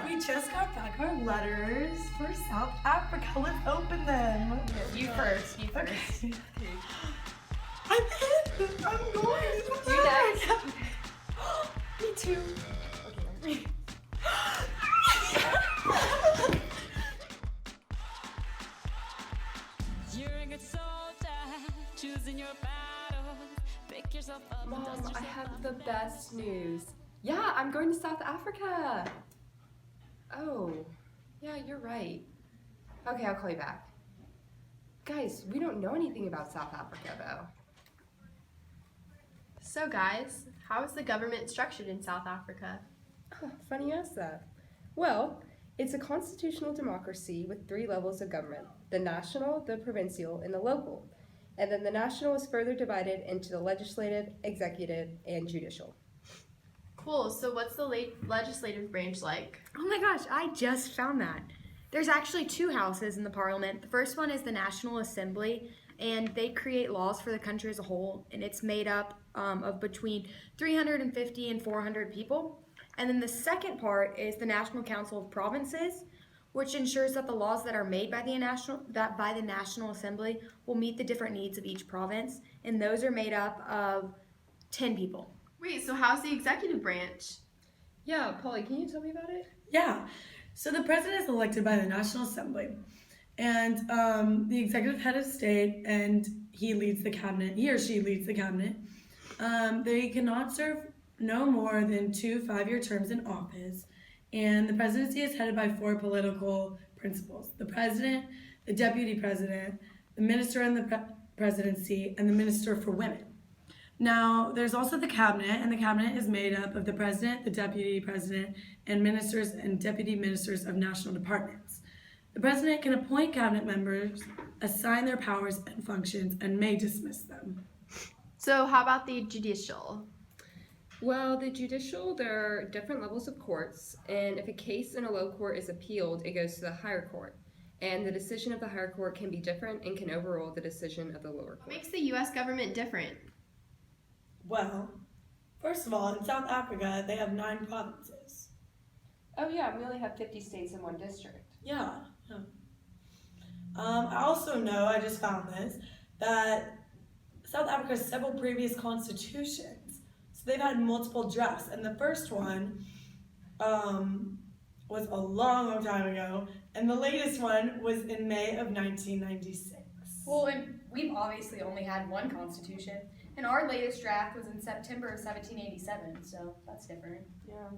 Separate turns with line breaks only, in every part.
We just got back our letters for South Africa. Let's open them.
You first.
Okay. I'm in. I'm going.
You next.
Me too.
Okay.
You're a good soldier, choosing your battles. Pick yourself up and
Mom,
dust
I
yourself
have
off.
the best news. Yeah, I'm going to South Africa. Oh, yeah, you're right. Okay, I'll call you back. Guys, we don't know anything about South Africa, though.
So guys, how is the government structured in South Africa?
Huh, funny you ask that. Well, it's a constitutional democracy with 3 levels of government: the national, the provincial, and the local. And then the national is further divided into the legislative, executive, and judicial.
Cool, so what's the legislative branch like?
Oh my gosh, I just found that. There's actually 2 houses in the parliament. The first one is the National Assembly, and they create laws for the country as a whole, and it's made up of between 350 and 400 people. And then the second part is the National Council of Provinces, which ensures that the laws that are made by the National Assembly will meet the different needs of each province, and those are made up of 10 people.
Wait, so how's the executive branch?
Yeah, Polly, can you tell me about it?
Yeah. So the president is elected by the National Assembly, and the executive head of state, and he leads the cabinet. He or she leads the cabinet. They cannot serve no more than 2 5-year terms in office, and the presidency is headed by 4 political principles: the president, the deputy president, the minister in the presidency, and the minister for women. Now, there's also the cabinet, and the cabinet is made up of the president, the deputy president, and ministers and deputy ministers of national departments. The president can appoint cabinet members, assign their powers and functions, and may dismiss them.
So how about the judicial?
Well, the judicial, there are different levels of courts, and if a case in a low court is appealed, it goes to the higher court. And the decision of the higher court can be different and can overrule the decision of the lower
What
court.
makes the US government different?
Well, first of all, in South Africa, they have 9 provinces.
Oh yeah, we only have 50 states in 1 district.
Yeah. I also know, I just found this, that South Africa has several previous constitutions. So they've had multiple drafts. And the first one was a long, long time ago. And the latest one was in May of 1996.
Well, and we've obviously only had 1 constitution, and our latest draft was in September of 1787, so that's different.
Yeah.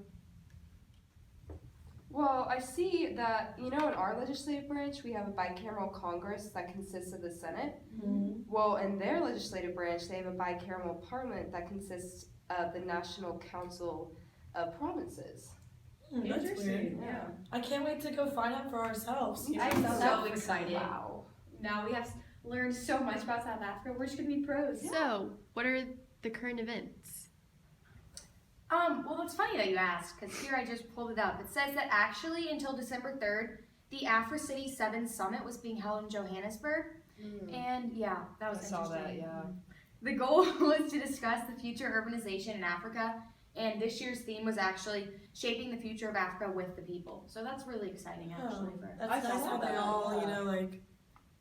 Well, I see that, in our legislative branch, we have a bicameral Congress that consists of the Senate.
Mm-hmm.
Well, in their legislative branch, they have a bicameral parliament that consists of the National Council of Provinces.
That's weird.
Yeah.
I can't wait to go find out for ourselves.
I'm so
excited.
Wow. Now we have learned so much about South Africa. We're just going to be pros.
So, what are the current events?
Well, it's funny that you asked, because here I just pulled it up. It says that actually until December 3rd, the AfroCity 7 Summit was being held in Johannesburg. And yeah, that was
I saw
interesting.
that, yeah.
The goal was to discuss the future urbanization in Africa, and this year's theme was actually shaping the future of Africa with the people. So that's really exciting, actually.
That's
I
nice
saw
how they
that,
all,
yeah.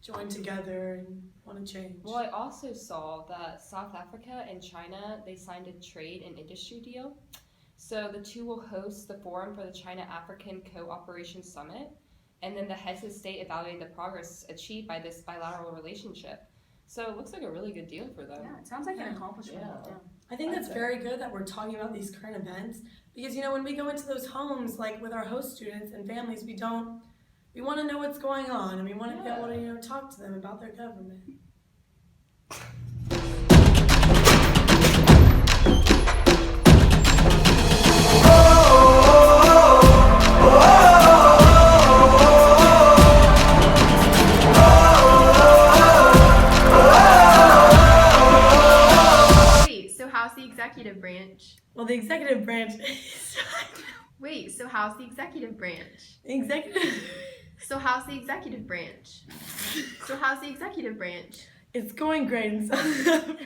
join together and want to change.
Well, I also saw that South Africa and China, they signed a trade and industry deal. So the 2 will host the forum for the China-African Cooperation Summit, and then the heads of state evaluate the progress achieved by this bilateral relationship. So it looks like a really good deal for them.
Yeah, it sounds like an accomplishment.
Yeah.
Yeah.
I think that's very good that we're talking about these current events because, when we go into those homes, like with our host students and families, we want to know what's going on, and we want to be able to, talk to them about their government.
Wait, so how's the executive branch?
Well, the executive branch is...
Wait, so how's the executive branch?
executive...
So how's the executive branch? So how's the executive branch?
It's going great in South Africa.